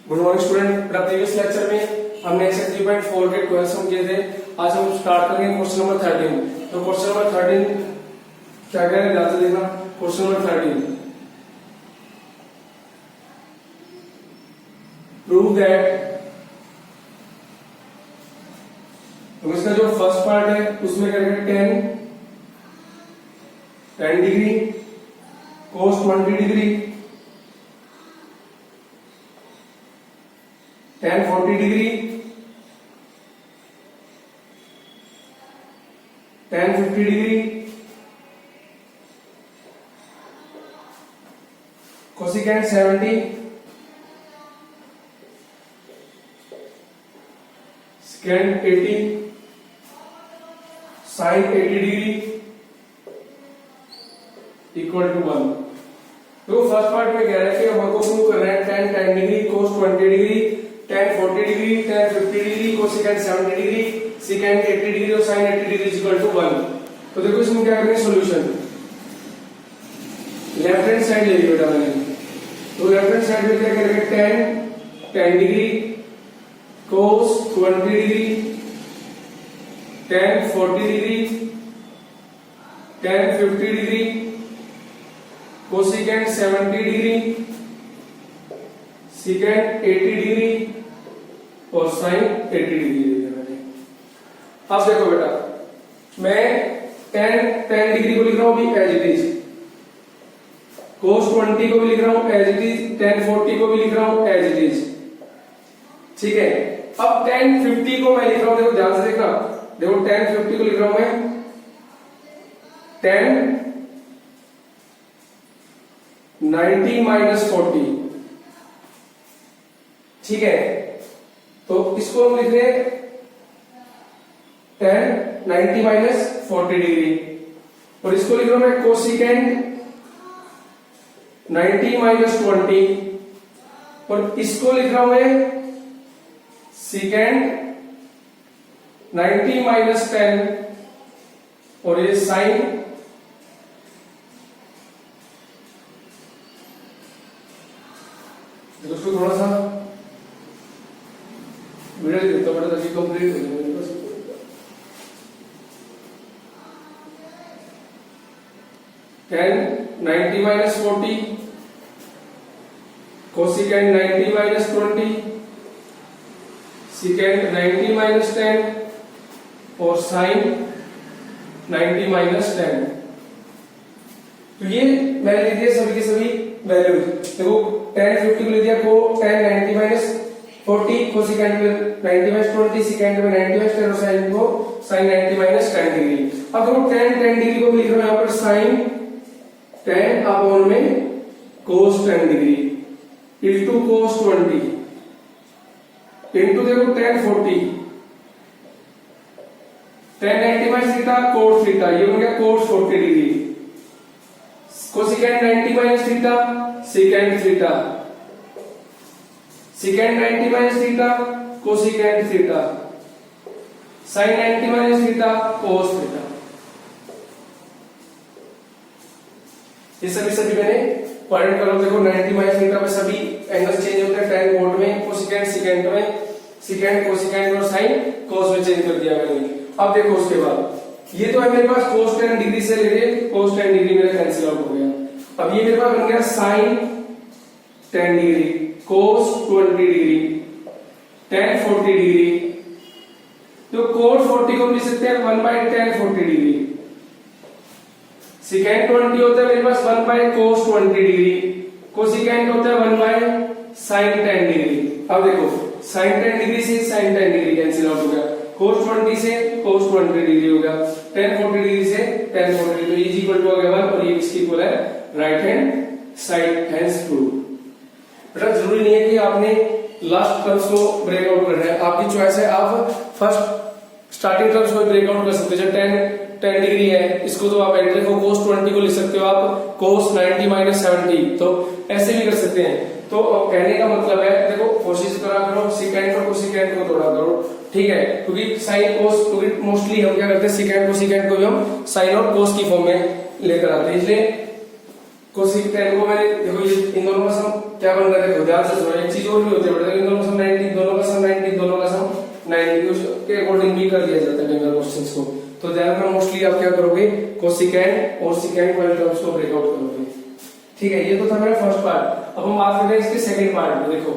Good morning student. Previous lecture में हमने exercise 3.4 के क्वेश्चन किए थे। आज हम स्टार्ट करेंगे क्वेश्चन नंबर 13। तो क्वेश्चन नंबर 13 क्या कह रहे हैं ध्यान से देखना। Question number 13, prove that. तो इसका जो फर्स्ट पार्ट है उसमें करेंगे 10 degree cos 20 degree, 10 40 degree, 10 50 degree, cosecant 70, secant 80, sine 80 degree equal to 1। तो फर्स्ट पार्ट में कह रहा है कि हमको प्रूव करना है 10 degree cos 20 degree, 10 40 degree, 10 50 degree, cosecant 70 degree, second 80 degree और साइन 80 डिग्री इक्वल टू 1। तो देखो इसमें क्या करेंगे सॉल्यूशन। लेफ्ट हैंड साइड ले ली बेटा मैंने। तो लेफ्ट हैंड साइड में क्या करेंगे 10 degree cos 20 degree, 10 40 degree, 10 50 degree, cosecant 70 degree, second 80 degree और साइन 80 डिग्री दे दिया मैंने। अब देखो बेटा, मैं 10 डिग्री को लिख रहा हूं अभी एज इट इज, कोस 20 को भी लिख रहा हूं एज इट इज, 10 40 को भी लिख रहा हूं एज इट इज। ठीक है। अब 10 50 को मैं लिख रहा हूं, देखो ध्यान से देखना। देखो 10 50 को लिख रहा हूं मैं 10 90 माइनस 40। ठीक है। तो इसको हम लिख रहे हैं 10 90 माइनस 40 डिग्री और इसको लिख रहा हूं मैं कोसिकेंट 90 माइनस 20 और इसको लिख रहा हूं मैं सेकेंड 90 माइनस 10 और ये साइन थोड़ा सा वीडियो देता हूं ताकि कंप्लीट हो जाए। 10 90 minus 40, cosecant 90 minus 20, second 90 minus 10 और साइन 90 माइनस 10। तो ये मैंने लिख दिया सभी के सभी वैल्यूज। देखो 10 50 को लिख दिया को 10 90 माइनस 40, कोसिकेंट में 90 माइनस 20, सेकेंड में 90 माइनस 10 और साइन को साइन 90 माइनस 10 डिग्री। अब देखो 10 डिग्री को भी लिख रहा हूं यहां पर साइन 10 अपॉन में कोस 10 डिग्री इनटू कोस 20 इनटू देखो 10 40, 10 90 माइनस थीटा कोस थीटा, ये हो गया cos 40 degree, cosecant 90 minus theta second theta, secant 90 minus theta cosecant theta, sine 90 minus theta cos theta. ये सभी मैंने पॉइंट करो। देखो 90 माइनस थीटा में सभी एंगल चेंज होते हैं, tan कोड में, कोसिकेंट सेकेंड में, सेकेंड कोसिकेंट और साइन कोस में चेंज कर दिया मैंने। अब देखो उसके बाद ये तो है मेरे पास कोस 10 डिग्री से लेके कोस 10 डिग्री मेरा कैंसिल आउट हो गया। अब ये मेरे पास बन गया sine 10 degree cos 20 degree 10 40 degree. तो कोस 40 को लिख सकते हैं 1/10 40 डिग्री, सेकेंड 20 होता है मेरे पास 1/कोस 20 डिग्री, कोसिकेंट होता है 1/साइन 10 डिग्री। अब देखो साइन 10 डिग्री से साइन 10 डिग्री कैंसिल आउट हो गया, कोस 20 से कोस 20 डिग्री हो गया, 10 40 डिग्री से 10 40 डिग्री। तो इज इक्वल टू हो गया 1 और ये इसकी इक्वल है right hand side hands prove. बेटा जरूरी नहीं है कि आपने लास्ट टर्म्स को ब्रेकआउट करना है, आपकी चॉइस है। आप फर्स्ट स्टार्टिंग टर्म्स को ब्रेकआउट कर सकते हो। जब 10 डिग्री है इसको तो आप एंट्री को कोस 20 को लिख सकते हो आप कोस 90 माइनस 70, तो ऐसे भी कर सकते हैं। तो कहने का मतलब है देखो कोशिश करा करो सेकेंड और कोसिकेंट को तोड़ा करो। ठीक है, क्योंकि साइन कोस, क्योंकि मोस्टली हम क्या करते हैं सेकेंड कोसिकेंट को भी हम साइन और कोस की फॉर्म में लेकर आते हैं, इसलिए कोसिक tan को मैंने देखो ये इन दोनों का सम क्या बन रहा है, देखो ध्यान से सुनो, एक चीज और भी होती है बेटा, इन दोनों का सम 90, दोनों का सम 90, दोनों का सम 90 उसके अकॉर्डिंग भी कर दिया जाता है कई बार क्वेश्चंस को। तो ध्यान में मोस्टली आप क्या करोगे, कोसिकेंड और सिकेंड वाले टर्म्स को ब्रेकआउट करोगे। ठीक है, ये तो था मेरा फर्स्ट पार्ट। अब हम बात करते हैं इसके सेकंड पार्ट में। देखो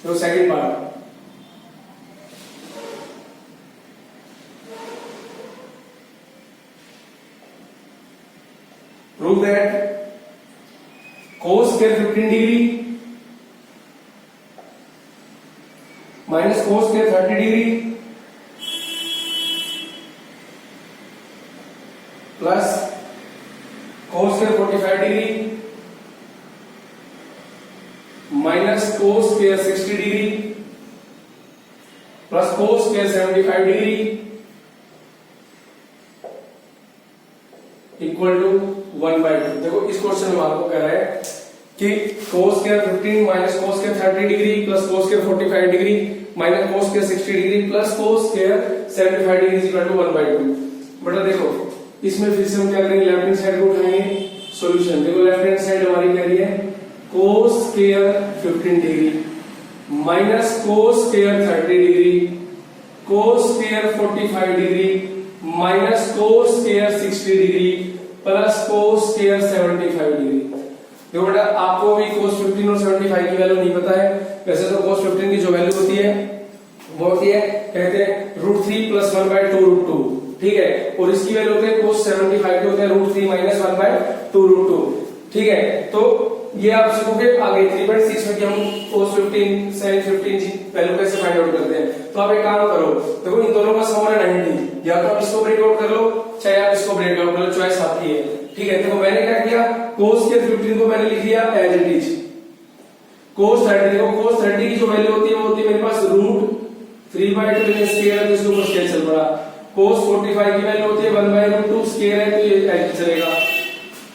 तो second part, prove that cos square 15 degree minus cos square 30 degree plus cos square 45 degree minus cos square 60 degree plus cos square 75 degree equal to 1/2। देखो इस क्वेश्चन में आपको कह रहा है कि cos square 15 minus cos square 30 degree plus cos square 45 degree minus cos square 60 degree plus cos square 75 degree equal to 1/2। बेटा देखो इसमें फिर से हम क्या करेंगे, लेफ्ट हैंड साइड को उठाएंगे, सॉल्यूशन। देखो लेफ्ट हैंड साइड हमारी कह रही है cos square 15 degree minus cos square 30 degree cos square 45 degree minus cos square 60 degree plus cos square 75 degree. देखो बेटा आपको भी cos 15 और 75 की वैल्यू नहीं पता है। वैसे तो cos 15 की जो वैल्यू होती है वो होती है कहते हैं √3 प्लस 1/2 √2, ठीक है, और इसकी वैल्यू होती है cos 75 की होते हैं √3 माइनस 1/2 √2, ठीक है। तो ये आप सीखोगे आगे 3.6 में कि हम cos 15 sin 15 की वैल्यू कैसे फाइंड आउट करते हैं। तो आप एक काम करो, देखो इन दोनों का सम है 90, या तो आप इसको ब्रेकआउट कर लो चाहे आप इसको ब्रेकआउट कर लो, चॉइस आपकी है, ठीक है। देखो मैंने क्या किया, cos के 15 को मैंने लिख दिया एज इट इज। cos 30, देखो cos 30 की जो वैल्यू होती है वो होती है मेरे पास √3/2, लेकिन स्क्वायर है तो इसके ऊपर स्क्वायर चल पड़ा। cos 45 की वैल्यू होती है 1/√2, स्क्वायर है तो ये एज चलेगा।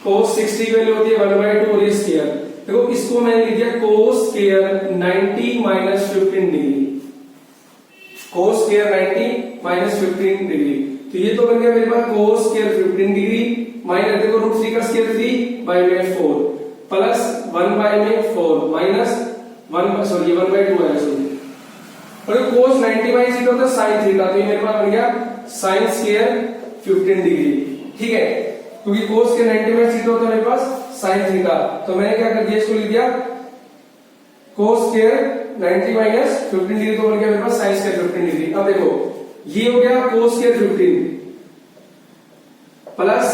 cos 60 की वैल्यू होती है 1/2 और ये स्क्वायर। देखो इसको मैंने लिख दिया cos square 90 minus 15 degree, cos square 90 minus 15 degree. तो ये तो बन गया मेरे पास cos स्क्वायर 15 डिग्री माइनस देखो √3 का स्क्वायर 3/4 प्लस 1/4 माइनस 1/2 है सॉरी, और cos 90 बाई थीटा होता है sin थीटा, तो ये मेरे पास बन गया sin स्क्वायर 15 डिग्री, ठीक है, क्योंकि cos के 90 बाई थीटा होता है मेरे पास sin थीटा। तो मैंने क्या कर दिया, इसको लिख दिया cos स्क्वायर 90 माइनस 15 डिग्री, तो बन गया मेरे पास sin स्क्वायर 15 डिग्री। अब देखो ये हो गया cos square 15 plus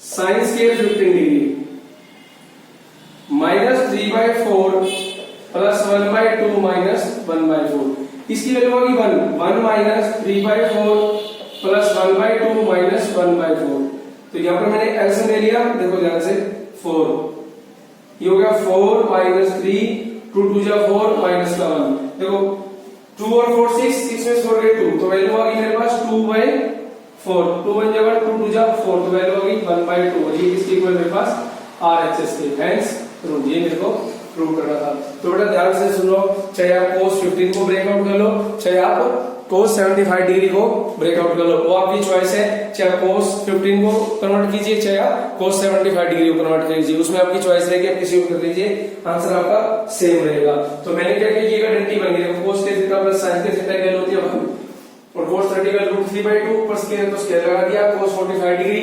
sin square 15 degree minus 3/4 plus 1/2 minus 1/4, इसकी वैल्यू होगी 1 माइनस 3/4 प्लस 1/2 माइनस 1/4। तो यहां पर मैंने एलसीएम ले लिया, देखो ध्यान से 4, ये हो गया 4 माइनस 3, 2 2 जा 4 माइनस का 1, देखो 2 और 4 6, 6 में 4 गए 2, तो वैल्यू आ गई मेरे पास 2/4, 2 1 जगह 2 2 जा 4, तो वैल्यू आ गई 1/2, और ये किसके इक्वल मेरे पास RHS के, हेंस प्रूव, ये मेरे को प्रूव करना था। तो बेटा ध्यान से सुन लो, चाहे आप cos 15 को ब्रेकआउट कर लो चाहे आप cos 75 डिग्री को ब्रेकआउट कर लो, वो आपकी चॉइस है। चाहे आप cos 15 को कन्वर्ट कीजिए चाहे आप cos 75 डिग्री को कन्वर्ट कीजिए, उसमें आपकी चॉइस रहेगी, आप किसी को कर लीजिए, आंसर आपका सेम रहेगा। तो मैंने क्या किया, ये आइडेंटिटी बन गई, cos के थीटा प्लस sin के थीटा की वैल्यू होती है 1, और cos 30 का √3/2 ऊपर स्क्वायर तो स्क्वायर लगा दिया, cos 45 डिग्री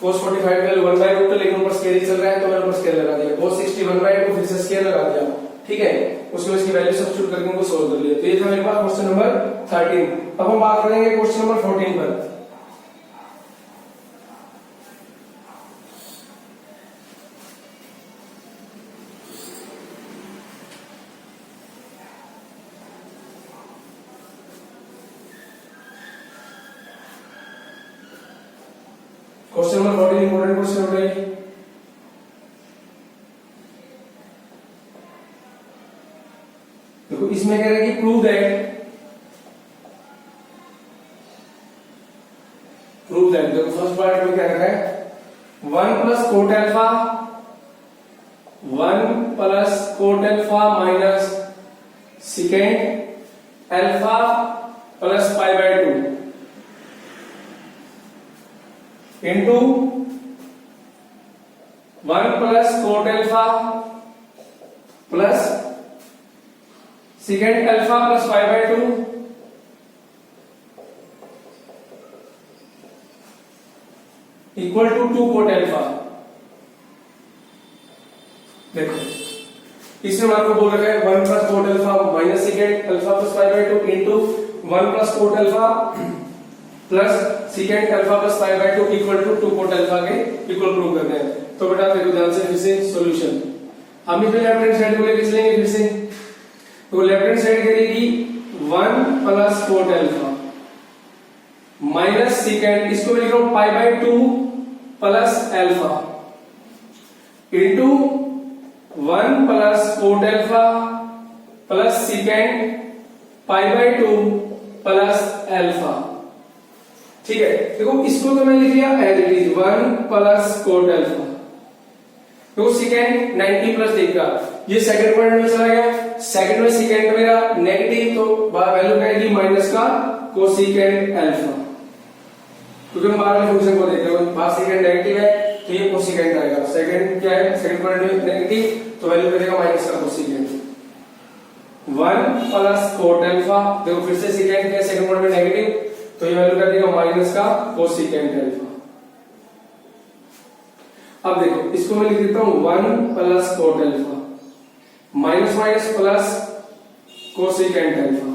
cos 45 का 1/√2, लेकिन ऊपर स्क्वायर ही चल रहा है तो मैंने ऊपर स्क्वायर लगा दिया, cos 60 1/2 फिर से स्क्वायर लगा दिया, ठीक है, उसके बाद इसकी वैल्यू सब्स्टिट्यूट करके उनको सोल्व कर लिया। तो ये था मेरे पास क्वेश्चन नंबर 13। अब हम बात करेंगे क्वेश्चन नंबर 14 पर। क्वेश्चन नंबर 14 इंपॉर्टेंट क्वेश्चन हो गया। देखो इसमें कह रहा है कि प्रूव दैट, देखो फर्स्ट पार्ट में क्या रखा है, plus cot alpha, 1 plus cot alpha minus secant alpha plus pi by 2 into 1 plus cot alpha plus secant alpha plus pi by 2 equal to 2 cot alpha. देखो इसमें आपको बोल रखा है 1 plus cot alpha minus secant alpha plus pi by 2 into 1 plus cot alpha plus secant alpha plus pi by 2 equal to 2 cot alpha के equal prove करते हैं। तो बेटा देखो ध्यान से फिर से सॉल्यूशन हम इसे लेफ्ट हैंड साइड को लेके चलेंगे फिर से। तो लेफ्ट हैंड साइड करेगी 1 plus cot alpha minus secant, इसको मैं लिख रहा हूं pi by 2 plus alpha into 1 plus cot alpha plus secant pi by 2 plus alpha. ठीक है, देखो इसको तो मैं लिख लिया as it is 1 plus cot alpha. देखो सेकेंड 90 प्लस देगा, ये सेकंड पॉइंट में चला गया, सेकंड में सेकेंड मेरा नेगेटिव, तो वैल्यू क्या आएगी माइनस का कोसेकेंड अल्फा, क्योंकि हम बाहर में फंक्शन को देखते हैं बाहर सेकेंड नेगेटिव है तो ये कोसेकेंड आएगा। सेकंड क्या है, सेकंड पॉइंट में नेगेटिव तो वैल्यू करेगा माइनस का कोसेकेंड। 1 प्लस कोट अल्फा, देखो फिर से सेकेंड क्या है, सेकंड पॉइंट में नेगेटिव तो ये वैल्यू कर देगा माइनस का कोसेकेंड अल्फा। अब देखो इसको मैं लिख देता हूं 1 plus cot alpha minus minus plus cosecant alpha,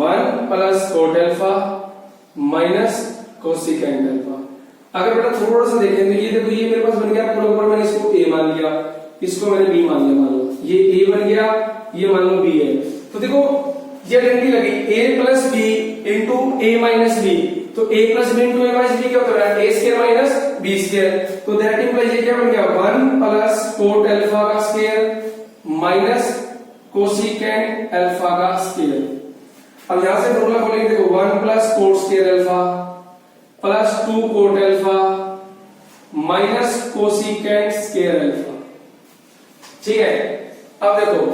1 plus cot alpha minus cosecant alpha. अगर बेटा थोड़ा सा देखें तो ये देखो ये मेरे पास बन गया, पूरा मैंने इसको a मान लिया, इसको मैंने b मान लिया, मान लो ये a बन गया, ये मान लो b है। तो देखो ये आइडेंटिटी लगी a plus b into a minus b, तो a plus b into a minus b क्या होता है a square minus b square, तो दैट इंप्लाइज ये क्या बन गया 1 प्लस कोट अल्फा का स्क्वायर माइनस कोसेकेंड अल्फा का स्क्वायर। अब यहां से फॉर्मूला खोलेंगे, देखो 1 plus coat square alpha plus 2 cot alpha minus cosecant square alpha. ठीक है, अब देखो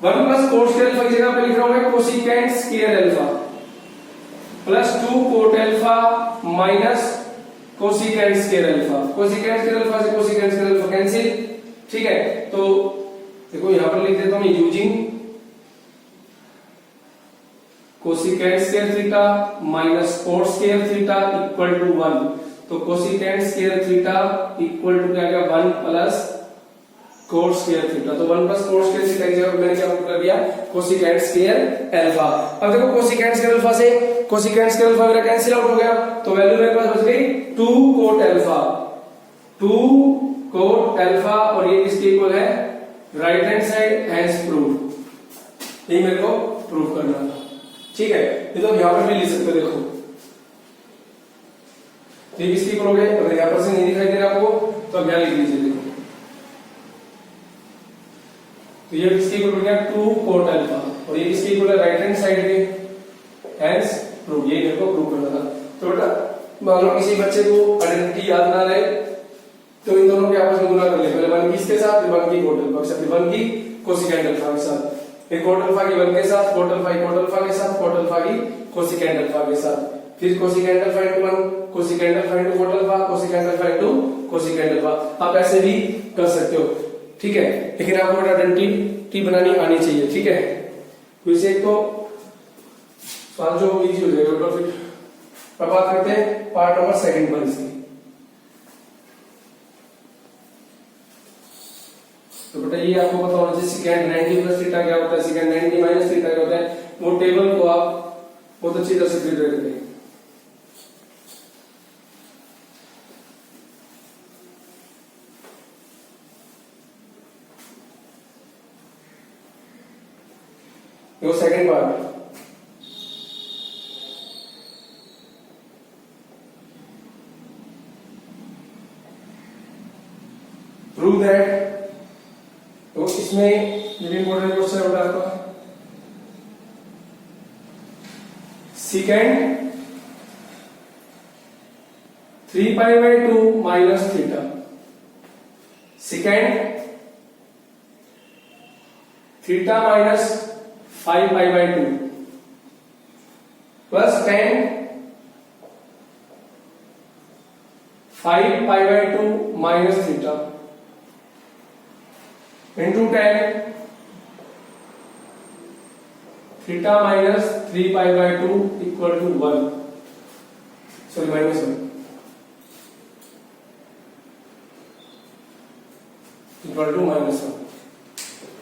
1 प्लस कोट स्क्वायर अल्फा की जगह पे लिख रहा हूं मैं cosecant square alpha plus 2 cot alpha minus cosecant square alpha. Cosecant square alpha से कोसेकेंड स्क्वायर अल्फा कैंसिल। ठीक है, तो देखो यहां पर लिख देता हूं using cosecant square theta minus cot square theta equal to 1, तो cosecant square theta equal to क्या गया 1 प्लस कोट स्क्वायर थीटा, तो 1 प्लस कोट स्क्वायर थीटा की जगह मैंने क्या कर दिया कोसेकेंड स्क्वायर अल्फा। अब देखो कोसेकेंड स्क्वायर अल्फा से कोसेकेंड स्क्वायर अल्फा मेरा कैंसिल आउट हो गया, तो वैल्यू मेरे पास बच गई 2 कोट अल्फा, 2 कोट अल्फा, और ये किसके इक्वल है right hand side has prove. ये मेरे को प्रूव करना था। ठीक है, ये तो यहां पर भी लिख सकते हो, देखो ये किसकी इक्वल हो गए, अगर यहां पर से नहीं दिखाई दे रहा आपको तो अब यहां लिख लीजिए, देखो तो ये किसकी इक्वल हो गया 2 कोट अल्फा, और ये किसकी इक्वल है राइट हैंड साइड पे हैज प्रूव। ये मेरे को प्रूव करना था। तो बेटा मान लो किसी बच्चे को आइडेंटिटी याद ना रहे तो इन दोनों के आपस में गुणा कर ले, पहले 1 किसके साथ, 1 की कोट अल्फा के साथ, 1 की कोसेकेंड अल्फा के साथ, फिर कोट अल्फा की 1 के साथ, कोट अल्फा की कोट अल्फा के साथ, कोट अल्फा की कोसेकेंड अल्फा के साथ, फिर cosecant alpha into 1, cosecant alpha into coat alpha, cosecant alpha into cosecant alpha. आप ऐसे भी कर सकते हो। ठीक है, लेकिन आपको बेटा आइडेंटिटी बनानी आनी चाहिए। ठीक है, वैसे एक तो सवाल जो इजी हो जाएगा। फिर अब बात करते हैं पार्ट नंबर सेकंड पर इसकी। तो बेटा ये आपको पता होना चाहिए सेकंड 90 प्लस थीटा क्या होता है, सेकंड 90 माइनस थीटा क्या होता है, वो टेबल को आप बहुत अच्छी तरह से प्रिपेयर करें। वो सेकंड पार्ट प्रूव दैट, तो इसमें ये भी इंपॉर्टेंट क्वेश्चन है बेटा आपका, second 3π/2 minus theta, second theta minus 5π/2 plus 10 5π/2 minus theta into 10 theta minus 3π/2 equal to 1, sorry minus 1 equal to minus 1।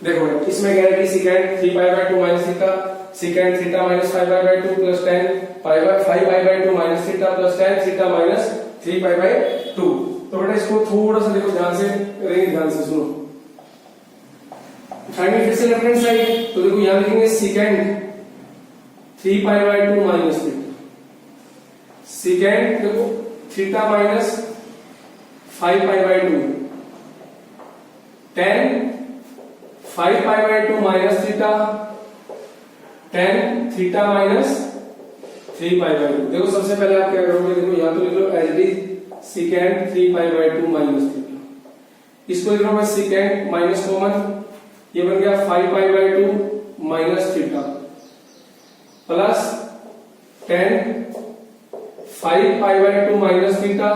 देखो इसमें क्या है कि second 3π/2 minus theta, second theta minus 5π/2 plus 10 5π/2 minus theta plus 10 theta minus 3π/2। तो बेटा इसको थोड़ा सा देखो ध्यान से, ध्यान से सुनो। फाइंड फिर से लेफ्ट हैंड साइड, तो देखो यहां लिखेंगे सेकेंड 3π/2 माइनस थीटा, सेकेंड देखो theta minus 5π/2 10 5π/2 minus theta 10 theta minus 3π/2। देखो सबसे पहले आप क्या करोगे, देखो यहां तो लिख लो as it is second 3π/2 minus theta, इसको लिख लो मैं सेकेंड माइनस कॉमन, ये बन गया 5π/2 minus theta plus 10 5π/2 minus theta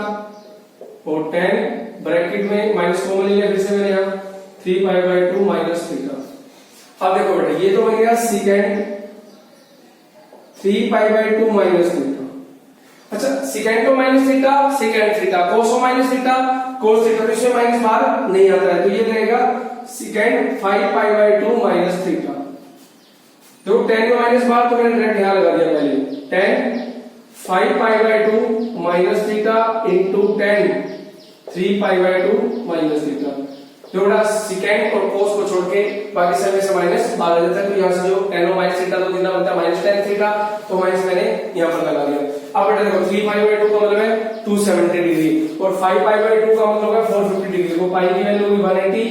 और 10 ब्रैकेट में माइनस कॉमन लिया फिर से मैंने यहां 3π/2 माइनस थीटा। अब देखो बेटा ये तो बन गया सेकेंड 3π/2 माइनस थीटा। अच्छा सेकेंड को minus theta, second theta cos minus theta, cos theta, तो इसमें माइनस बाहर नहीं आता है, तो ये रहेगा सेकेंड 5π/2 माइनस थीटा। तो 10 को माइनस बाहर, तो मैंने डायरेक्ट यहां लगा दिया पहले 10 5π/2 minus theta into 10 3π/2 minus theta. तो बड़ा सेकेंड और कोस को छोड़ के बाकी सब में से माइनस बाहर आ जाता है, तो यहाँ से जो 10 माइनस थीटा तो कितना बनता है माइनस 10 थीटा, तो माइनस मैंने यहाँ पर लगा दिया। अब बेटा देखो 3π/2 का मतलब है 270 डिग्री और 5π/2 का मतलब है 450 डिग्री। तो पाई की वैल्यू होगी 180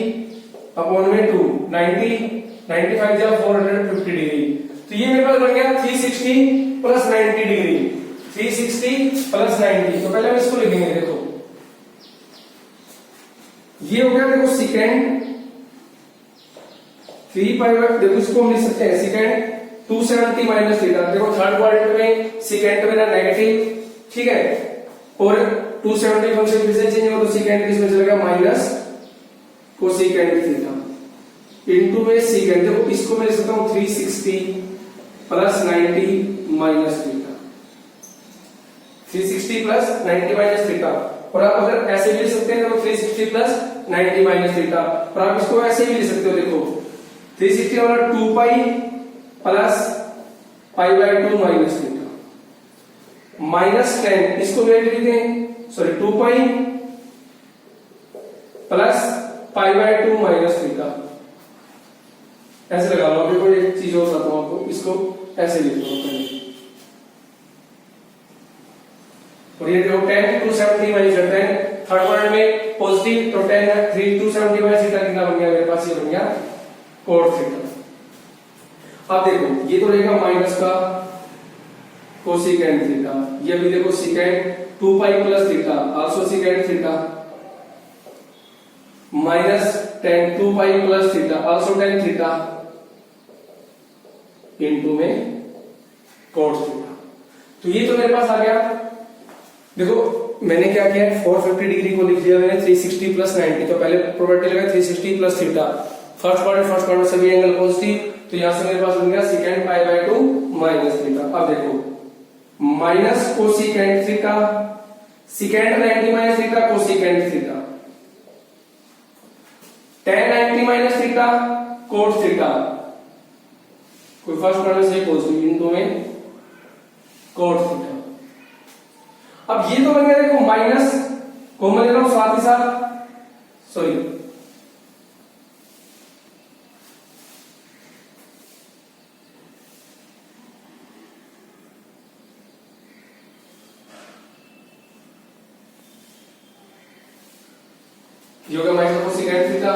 अपॉन में 2 90 95 या 450 डिग्री। तो ये मेरे पास बन गया 360 प्लस 90 डिग्री, 360 प्लस 90। तो पहले हम इसको लिखेंगे, देखो ये हो गया देखो सेकेंड 3π/2, देखो इसको हम लिख सकते हैं सेकेंड 270 माइनस थीटा। देखो थर्ड क्वाड्रेंट में सेकेंड में ना नेगेटिव, ठीक है, और 270 फंक्शन फिर से चेंज हो तो सेकेंड किसमें चलेगा माइनस कोसेकेंड थीटा इनटू में सेकेंड। देखो इसको मैं लिख सकता हूं 360 plus 90 minus theta, 360 plus 90 minus theta. और आप अगर ऐसे भी लिख सकते हैं तो 360 प्लस 90 माइनस थीटा, और आप इसको ऐसे भी लिख सकते हो, देखो 360 वाला 2π प्लस π/2 माइनस थीटा माइनस 10, इसको भी लिख दें, सॉरी 2π प्लस π/2 माइनस थीटा, ऐसे लगा लो। अभी कोई एक चीज और बताता हूं आपको, इसको ऐसे लिख लो पहले, और ये देखो 10 270 माइनस 10 थर्ड क्वाड्रेंट में पॉजिटिव, तो 10 3 270 माइनस थीटा कितना बन गया मेरे पास, ये बन गया cos थीटा। अब देखो ये तो रहेगा माइनस का कोसेकेंड थीटा, ये भी देखो second 2π plus theta also second theta minus 10 2π plus theta also 10 theta into में cos थीटा। तो ये तो मेरे पास आ गया। देखो मैंने क्या किया, 450 डिग्री को लिख दिया मैंने 360 प्लस 90, तो पहले प्रोबेबिलिटी लगा 360 प्लस थीटा, फर्स्ट क्वाड्रेंट सभी एंगल पॉजिटिव, तो यहां से मेरे पास बन गया सेकेंड π/2 माइनस थीटा। अब देखो minus cosecant theta, secant 90 minus theta cosecant theta, 10 90 minus theta cos theta, कोई फर्स्ट क्वाड्रेंट से पॉजिटिव इनटू में cos थीटा। अब ये तो बन गया देखो माइनस कॉमन ले लो साथ ही साथ, सॉरी ये हो गया माइनस कोसेकेंड थीटा,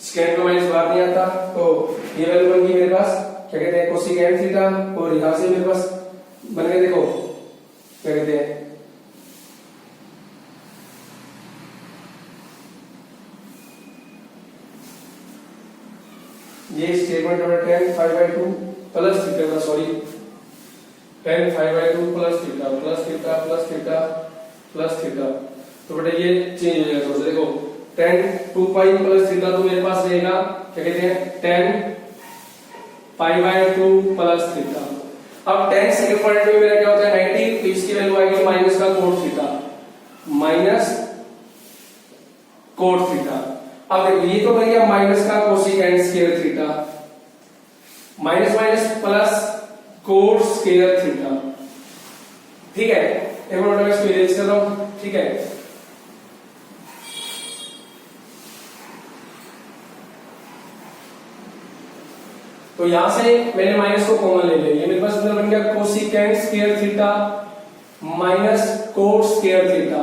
सेकेंड का माइनस बाहर नहीं आता, तो ये वैल्यू बन गई मेरे पास क्या कहते हैं कोसेकेंड थीटा, और यहां से मेरे पास बन गया देखो क्या कहते हैं ये स्टेटमेंट नंबर 10 5/2 प्लस थीटा का sorry 10 5/2 plus theta plus theta plus theta plus theta. तो बेटा ये चेंज हो जाएगा। तो देखो 10 2 पाई प्लस थीटा तो मेरे पास रहेगा क्या कहते हैं 10 π/2 प्लस थीटा। अब 10 सेकंड क्वाड्रेंट में मेरा क्या होता है 90, तो इसकी वैल्यू आएगी माइनस का cot theta minus cot theta. अब देखो ये तो बन गया माइनस का cosecant square theta minus minus plus coat square theta. ठीक है, एक मिनट में इसको इरेज कर रहा हूं। ठीक है, तो यहां से मैंने माइनस को कॉमन ले लिया, ये मेरे पास अंदर बन गया cosecant square theta minus cot square theta.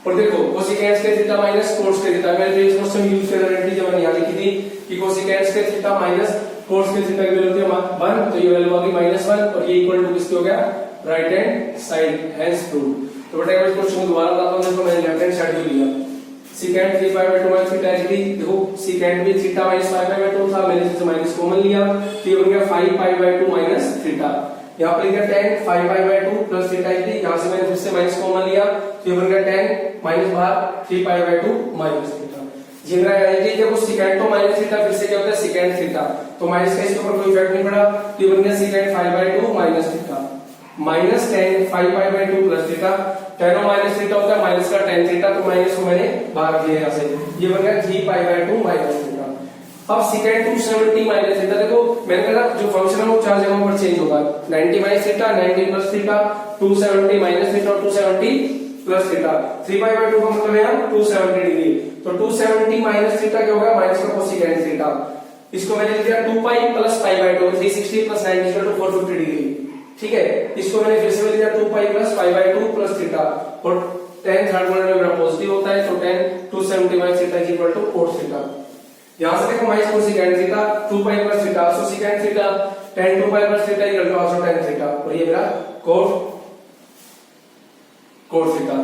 और देखो cosecant square theta minus cot square theta, मैंने प्रीवियस क्वेश्चन यूज कर गारंटी जब मैंने यहां लिखी थी कि cosecant square theta minus cot square theta की वैल्यू होती है 1, तो ये वैल्यू आ गई -1 और ये इक्वल टू किसके हो गया right hand side, hence prove. तो बेटा इस क्वेश्चन को दोबारा बताता हूं। देखो मैंने लेफ्ट हैंड साइड को लिया secant 3/2 माइनस थीटा डिग्री। देखो secant भी थीटा माइनस 5/2 था, मैंने इससे माइनस कॉमन लिया तो ये बन गया 5π/2 माइनस थीटा। यहां पर लिखा 10 5π/2 प्लस थीटा डिग्री, यहां से मैंने फिर से माइनस कॉमन लिया तो ये बन गया 10 माइनस बाहर 3π/2 माइनस थीटा। जी मेरा यानी देखो secant तो माइनस थीटा फिर से क्या होता है secant थीटा, तो माइनस का इसके ऊपर कोई इफेक्ट नहीं पड़ा तो ये बन गया secant 5/2 minus theta minus 10 5π/2 plus theta. 10 और माइनस थीटा होता है माइनस का tan थीटा, तो माइनस को मैंने बाहर किया यहां से, ये बन गया 3π/2 माइनस थीटा। अब secant 270 माइनस थीटा, देखो मैंने कहा जो फंक्शन है वो चार जगहों पर चेंज होगा, 90 minus theta 90 plus theta 270 minus theta और 270 प्लस थीटा। 3π/2 का मतलब है 270 डिग्री, तो 270 माइनस थीटा क्या होगा माइनस का कोसेकेंट थीटा। इसको मैंने लिख दिया 2 पाई प्लस π/2 360 प्लस 90 450 डिग्री। ठीक है, इसको मैंने फिर से लिख दिया 2 पाई प्लस π/2 प्लस थीटा और tan थर्ड क्वाड्रेंट में मेरा पॉजिटिव होता है, तो tan 270 minus theta is equal to cos theta. यहां से देखो minus cosecant theta 2 pi plus theta so secant theta tan 2 pi plus theta equal to also tan theta, और ये मेरा cos थीटा।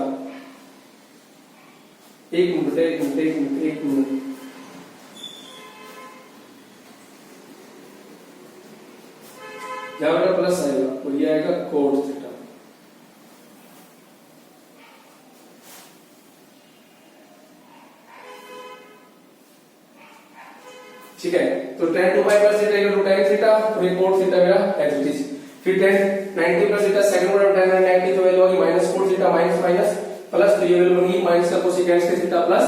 एक मिनट यहां पर प्लस आएगा और ये आएगा cos थीटा। ठीक है, तो tan 2 pi plus theta equal to tan theta और ये cos थीटा मेरा एज इट इज। फिर tan 90 plus theta second order tan 90 तो वैल्यू होगी minus cos theta minus minus plus, तो ये वैल्यू बनेगी माइनस का cosecant square theta plus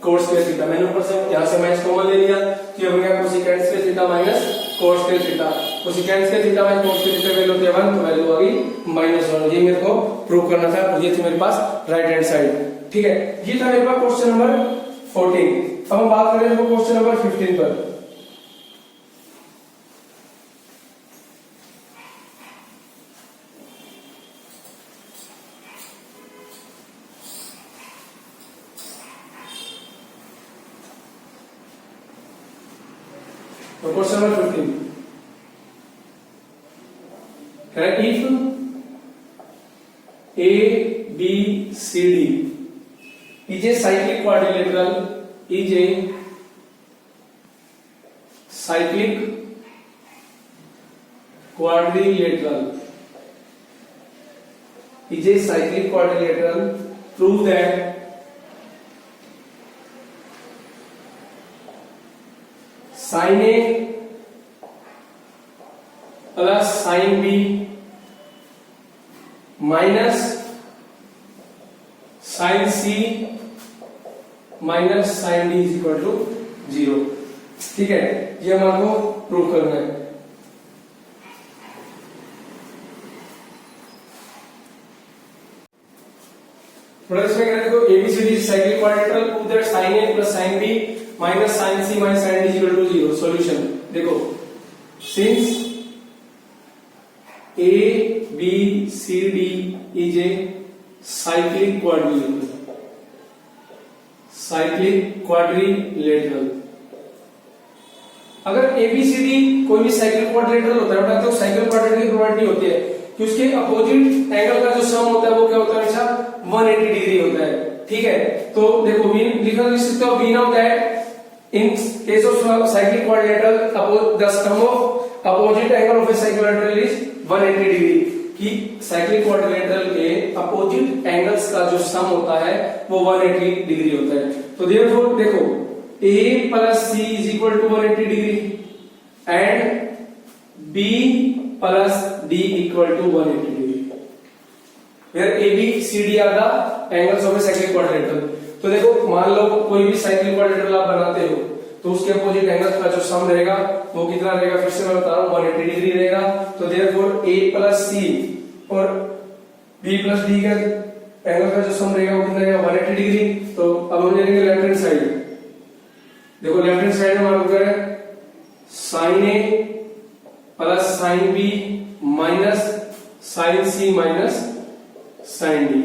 cos square theta. मैंने ऊपर से यहां से माइनस कॉमन ले लिया तो ये बन गया cosecant square theta minus cos square theta. Cosecant square theta minus cos square theta value होती है 1, तो वैल्यू आ गई -1। ये मेरे को प्रूव करना था और ये थी मेरे पास राइट हैंड साइड। ठीक है, ये था मेरे पास क्वेश्चन नंबर 14। अब हम बात करें क्वेश्चन नंबर 15 पर। तो क्वेश्चन नंबर 15 है if A B C D is a cyclic quadrilateral prove that sin A plus sin B minus sin C minus sin D is equal to 0। ठीक है, ये हमारे को प्रूव करना है। थोड़ा इसमें क्या देखो ABCD cyclic quadrilateral prove that sin A plus sin B minus sin C minus sin D is equal to 0। Solution देखो, since A B C D is a cyclic quadrilateral। अगर ABCD कोई भी साइक्लिक क्वाड्रिलेटरल होता है, बताते हो cyclic quadrilateral की property होती है कि उसके अपोजिट एंगल का जो सम होता है वो क्या होता है हमेशा 180 डिग्री होता है। ठीक है, तो देखो लिख सकते हो B ना होता है In case of cyclic quadrilateral, the sum of opposite angle of a cyclic quadrilateral is 180 degree. कि साइक्लिक क्वाड्रिलेटरल के अपोजिट एंगल्स का जो सम होता है वो 180 डिग्री होता है। तो therefore देखो A plus C is equal to 180 degree and B plus D equal to 180 degree. Where AB CD are the angles of a cyclic quadrilateral। तो देखो मान लो कोई भी साइक्लिक क्वाड्रिलेटरल आप बनाते हो तो उसके अपोजिट एंगल्स का जो सम रहेगा वो कितना रहेगा, फिर से मैं बता रहा हूं 180 डिग्री रहेगा। तो therefore A plus C और B plus D का एंगल का जो सम रहेगा वो कितना रहेगा 180 डिग्री। तो अब हम लेंगे लेफ्ट हैंड साइड। देखो लेफ्ट हैंड साइड में हमारा क्या है, sin A plus sin B minus sin C minus sin D।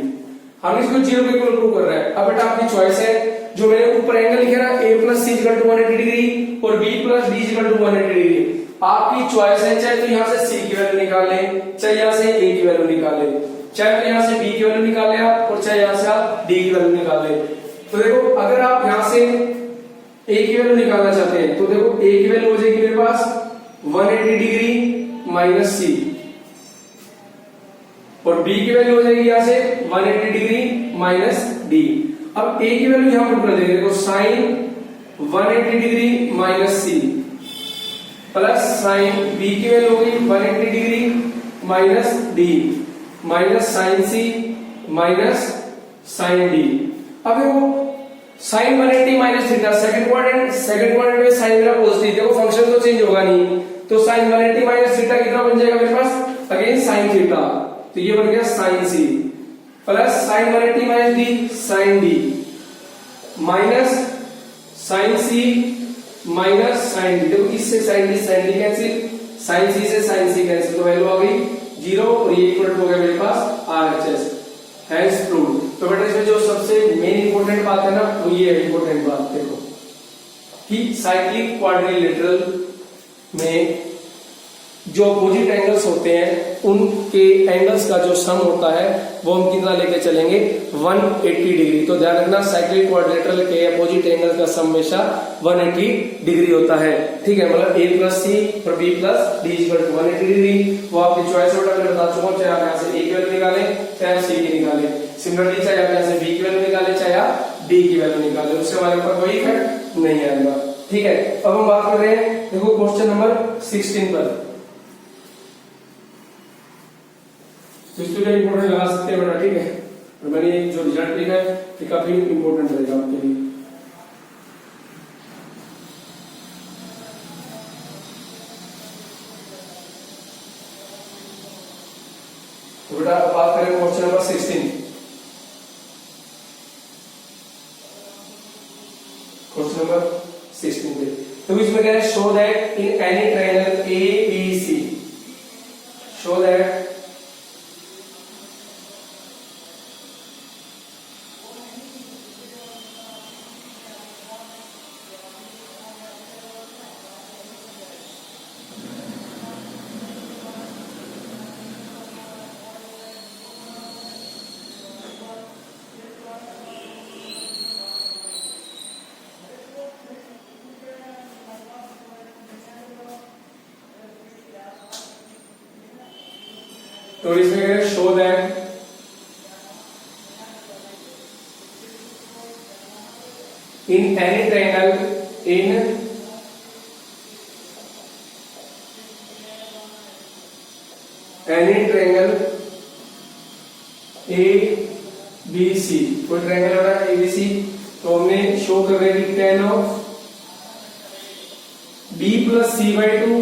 हम इसको जीरो के इक्वल प्रूव कर रहे हैं। अब बेटा आपकी चॉइस है, जो मैंने ऊपर एंगल लिखा ना A plus C equal to 180 degree और B plus D equal to 180 degree, आपकी चॉइस है। चाहे तो यहाँ से C की वैल्यू निकाल ले, चाहे यहाँ से A की वैल्यू निकाल ले, चाहे तो यहाँ से B की वैल्यू निकाल ले आप, और चाहे यहाँ से आप D की वैल्यू निकाल ले। तो देखो अगर आप यहाँ से A की वैल्यू निकालना चाहते हैं तो देखो A की वैल्यू हो जाएगी मेरे पास 180 डिग्री माइनस C, और B की वैल्यू हो जाएगी यहाँ से 180 डिग्री माइनस D। अब A की वैल्यू यहां पर कर देंगे, देखो sin 180 degree minus C plus sin B की वैल्यू होगी 180 degree minus D minus sin C minus sin D। अब देखो sin 180 minus theta second quadrant में sin मेरा पॉजिटिव, देखो फंक्शन तो चेंज होगा नहीं, तो sin 180 माइनस थीटा कितना बन जाएगा मेरे पास, अगेन sin थीटा, तो ये बन गया sin C plus sin 180 minus D sin D minus sin C minus sin D। देखो इससे sin D cancel, sin C से sin C कैंसिल, तो वैल्यू आ गई 0 और ये इक्वल टू हो गया मेरे पास RHS, हैंस प्रूव्ड। तो बेटा इसमें जो सबसे मेन इंपॉर्टेंट बात है ना वो ये है इंपॉर्टेंट बात, देखो कि साइक्लिक क्वाड्रिलेटरल में जो अपोजिट एंगल्स होते हैं उनके एंगल्स का जो सम होता है वो हम कितना लेके चलेंगे 180 डिग्री। तो ध्यान रखना साइक्लिक क्वाड्रिलेटरल के अपोजिट एंगल का सम हमेशा 180 डिग्री होता है, ठीक है। मतलब A प्लस C और B plus D equal to 180 degree. वो आपकी चॉइस होगा, मैं बता चुका हूं, चाहे आप यहाँ से A की वैल्यू निकालें चाहे आप C की निकालें, सिमिलरली चाहे आप यहाँ से B की वैल्यू निकालें चाहे आप D की वैल्यू निकालें, उससे हमारे ऊपर कोई इफेक्ट नहीं आएगा, ठीक है। अब हम बात कर रहे हैं देखो क्वेश्चन नंबर 16 पर। तो इसको इंपोर्टेंट लगा सकते हैं बेटा, ठीक है। और मैंने जो रिजल्ट लिखा है ये काफी इंपोर्टेंट रहेगा आपके लिए। तो बेटा बात करें क्वेश्चन नंबर 16। क्वेश्चन नंबर 16 पे तो इसमें कह रहे हैं show that in any triangle ABC, show that तो इसमें show that in any triangle in any triangle ABC, कोई ट्रायंगल हो रहा है ABC, तो हमने शो कर रहे हैं tan of B plus C/2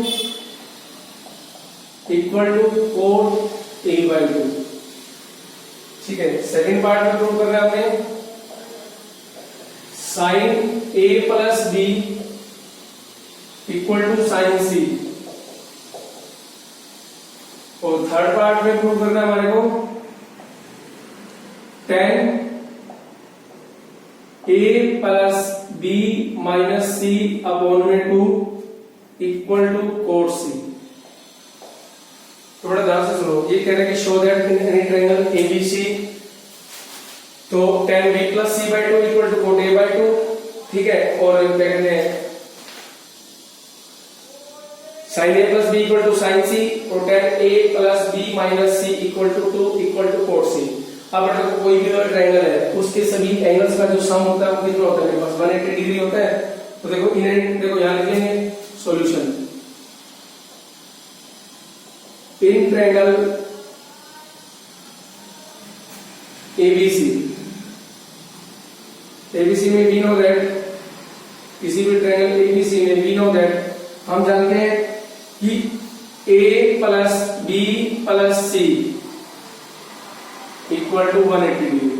equal to cot A/2, ठीक है। सेकंड पार्ट में प्रूव कर रहे हैं हमने sin A plus B equal to sin C, और थर्ड पार्ट में प्रूव करना है हमारे को tan A plus B minus C upon में 2 इक्वल टू cot C। तो बड़ा ध्यान से सुनो, ये कह रहे हैं कि show that in any triangle ABC, तो tan B plus C/2 equal to cot A/2, ठीक है, और क्या कहते हैं sin a plus B equal to sine C, और tan a plus B minus C equal to 2 equal to cot C. अब देखो कोई भी अगर ट्रायंगल है उसके सभी एंगल्स का जो सम होता है वो कितना होता है, मेरे पास 180 डिग्री होता है। तो देखो इन्हें देखो यहां लिखेंगे सॉल्यूशन इन ट्रायंगल ABC में वी नो दैट, किसी भी ट्रायंगल ABC में वी नो दैट हम जानते हैं कि A plus B plus C equal to 180 degree.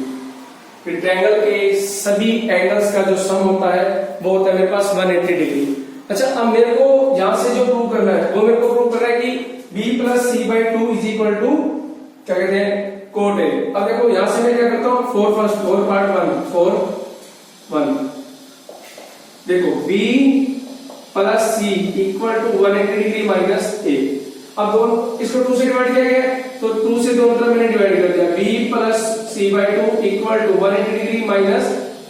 फिर ट्रायंगल के सभी एंगल्स का जो सम होता है वो होता है मेरे पास 180 डिग्री। अच्छा, अब मेरे को यहां से जो प्रूव करना है वो मेरे को प्रूव करना है कि b plus C by 2 is equal to क्या कहते हैं कोट ए। अब देखो यहां से मैं क्या करता हूं, 4 पार्ट 1 देखो b plus C equal to 180 degree minus A. अब दोनों इसको 2 से डिवाइड किया गया तो 2 से दोनों तरफ मैंने डिवाइड कर दिया, b plus C by 2 equal to 180 degree minus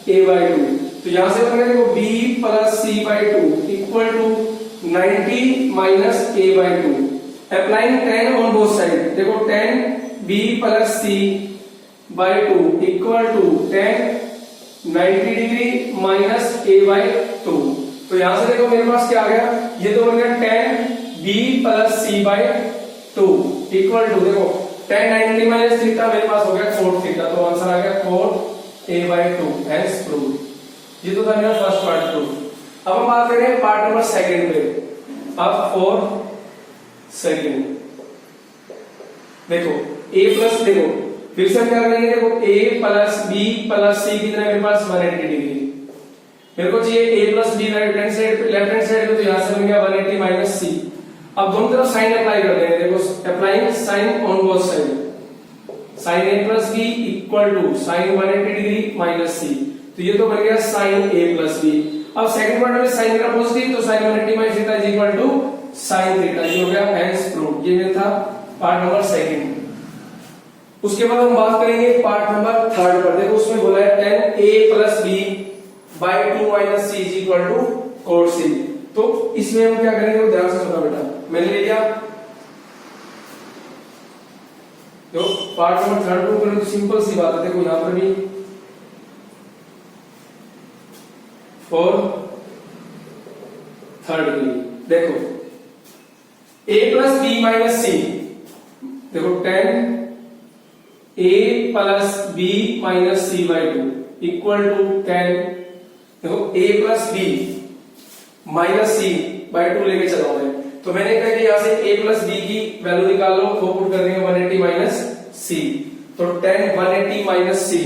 A by 2। तो यहां से बनेगा देखो b plus C by 2 equal to 90 minus A by 2। Applying tan on both side, देखो tan b plus C by 2 equal to tan 90 degree minus A by 2। तो यहां से देखो मेरे पास क्या आ गया, ये तो बन गया tan b plus C by 2 equal to देखो tan 90 माइनस थीटा मेरे पास हो गया cot थीटा। तो आंसर आ गया cot a by 2 hence prove. ये तो था मेरा फर्स्ट पार्ट प्रूव। अब हम बात करें पार्ट नंबर सेकंड पे। अब फॉर सेकंड देखो a प्लस, देखो फिर से हम क्या करेंगे, देखो a plus b plus c कितना मेरे पास 180 डिग्री। मेरे को चाहिए a plus B right hand side पे, लेफ्ट हैंड साइड पे, तो यहां से बन गया 180 माइनस सी। अब दोनों तरफ साइन अप्लाई कर देंगे, देखो applying sine on both side, sine a plus B equal to sine 180 degree minus C. तो ये तो बन गया साइन a प्लस बी। अब सेकंड पार्ट में साइन का पॉजिटिव, तो sine 180 minus theta is equal to sine theta. ये हो गया हेंस प्रूव। ये था पार्ट नंबर सेकंड। उसके बाद हम बात करेंगे पार्ट नंबर थर्ड पर। देखो उसमें बोला है tan a plus B by 2 minus C is equal to cot C. तो इसमें हम क्या करेंगे, वो ध्यान से सुना बेटा, मैंने ले लिया तो पार्ट नंबर थर्ड को करें तो सिंपल सी बात है। देखो यहां पर भी फॉर थर्ड के लिए देखो a plus B minus C, देखो tan a plus B minus C by 2 equal to tan, देखो a plus B minus C by 2 लेके चला मैं। तो मैंने कहा कि यहां से a प्लस बी की वैल्यू निकाल लो, वो पुट कर देंगे 180 माइनस सी। तो tan 180 माइनस सी,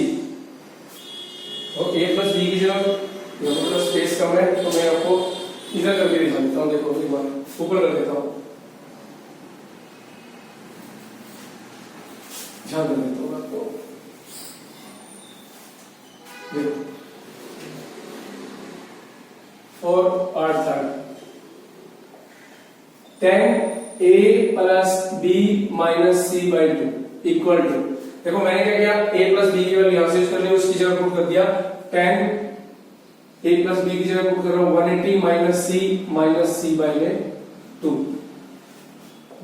तो a प्लस बी की जगह स्पेस कम है तो मैं आपको इधर करके दिखा देता हूं। देखो एक बार ऊपर कर देता हूं, ध्यान कर देता हूं आपको। देखो और part third tan a plus B minus C by 2 equal to, देखो मैंने क्या किया, a प्लस बी की वैल्यू यहां से यूज कर ली, उसकी जगह पुट कर दिया tan a प्लस बी की जगह पुट कर रहा हूं 180 minus C by 2।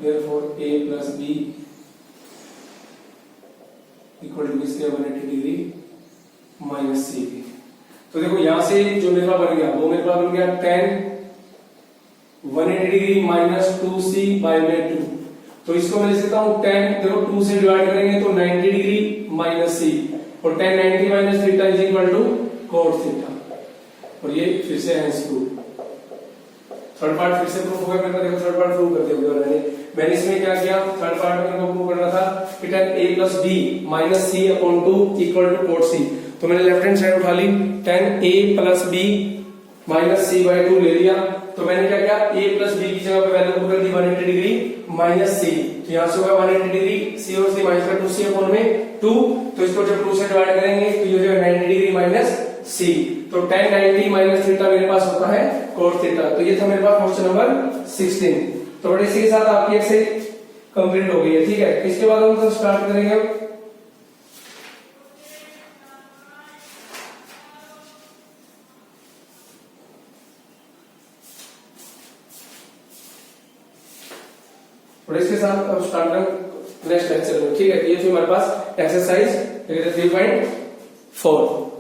Therefore a plus B equal to इसके 180 डिग्री माइनस सी। तो देखो यहां से जो मेरे पास बन गया वो मेरे पास बन गया tan 180 degree minus 2c by 2। तो इसको मैं लिख सकता हूं tan, देखो 2 से डिवाइड करेंगे तो 90 डिग्री माइनस c, और tan 90 minus theta is equal to cot theta. और ये फिर से हेंस प्रूव। थर्ड पार्ट फिर से प्रूव हो गया मेरे को। देखो थर्ड पार्ट प्रूव करते हुए मैंने इसमें क्या किया, थर्ड पार्ट में मेरे को प्रूव करना था कि tan a plus B minus C upon 2 equal to cot C. तो मैंने लेफ्ट हैंड साइड उठा ली, tan a plus B minus C by 2 ले लिया। तो मैंने क्या किया, a प्लस बी की जगह पे वैल्यू पुट कर दी 180 डिग्री माइनस सी। तो यहां से होगा 180 डिग्री, c और c माइनस कर 2c अपॉन में 2। तो इसको जब 2 से डिवाइड करेंगे तो ये हो जाएगा 90 डिग्री माइनस c। तो tan 90 माइनस थीटा मेरे पास होता है cot थीटा। तो ये था मेरे पास क्वेश्चन नंबर 16। तो बड़े इसी के साथ आपकी एक्सरसाइज कंप्लीट हो गई है, ठीक है। इसके बाद हम स्टार्ट करेंगे और इसके साथ अब स्टार्ट करें नेक्स्ट लेक्चर में, ठीक है। ये थी हमारे पास एक्सरसाइज 3.4।